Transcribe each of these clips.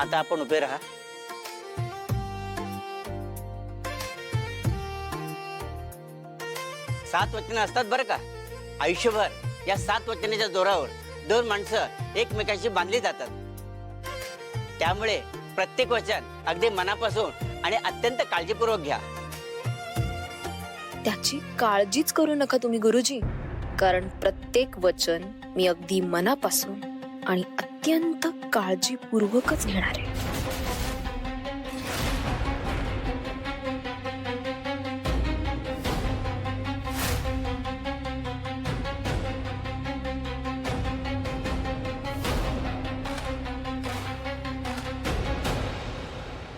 आता आपण उभे राहा. सात वचनं असतात बरं का. आयुष्यभर या सात वचनाच्या जोरावर दोन माणसं एकमेकांशी बांधली जातात. त्यामुळे प्रत्येक वचन अगदी मनापासून आणि अत्यंत काळजीपूर्वक घ्या. त्याची काळजीच करू नका तुम्ही गुरुजी, कारण प्रत्येक वचन मी अगदी मनापासून आणि अत्यंत काळजीपूर्वकच घेणार आहे.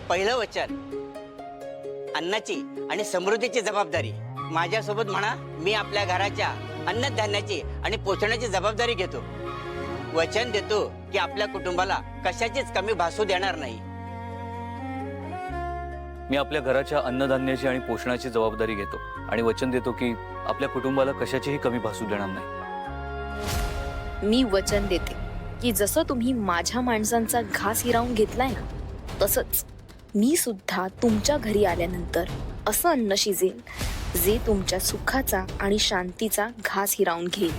पहिलं वचन, अन्नाची आणि समृद्धीची जबाबदारी. माझ्यासोबत म्हणा, मी आपल्या घराच्या अन्नधान्याची आणि पोषणाची जबाबदारी घेतो. वचन देतो की आपल्या कुटुंबाला कशाचीच कमी भासू देणार नाही. मी आपल्या घराच्या अन्नधान्याची आणि पोषणाची जबाबदारी घेतो आणि वचन देतो की आपल्या कुटुंबाला कशाचीही कमी भासू देणार नाही. मी वचन देते की जसं तुम्ही माझ्या माणसांचा घास हिरावून घेतलाय ना, तसंच मी सुद्धा तुमच्या घरी आल्यानंतर असं अन्न शिजेल जे तुमच्या सुखाचा आणि शांतीचा घास हिरावून घेईल.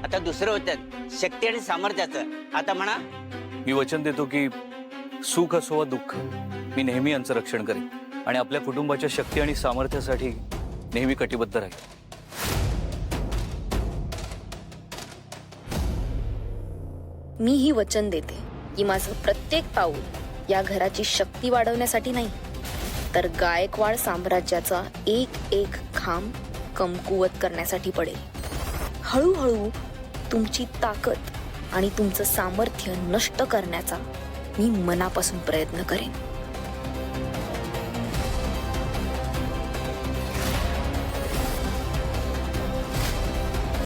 आता दुसरं वचन, शक्ती आणि सामर्थ्याचं. आता म्हणा, मी वचन देतो की सुख असो वा दुःख, मी नेहमी यांचं रक्षण करेन आणि आपल्या कुटुंबाच्या शक्ती आणि सामर्थ्यासाठी नेहमी कटिबद्ध राहील. मीही वचन देते की माझं प्रत्येक पाऊल या घराची शक्ती वाढवण्यासाठी नाही, तर गायकवाड साम्राज्याचा एक एक खांब कमकुवत करण्यासाठी पडेल. हळूहळू तुमची ताकद आणि तुमचं सामर्थ्य नष्ट करण्याचा मी मनापासून प्रयत्न करेन.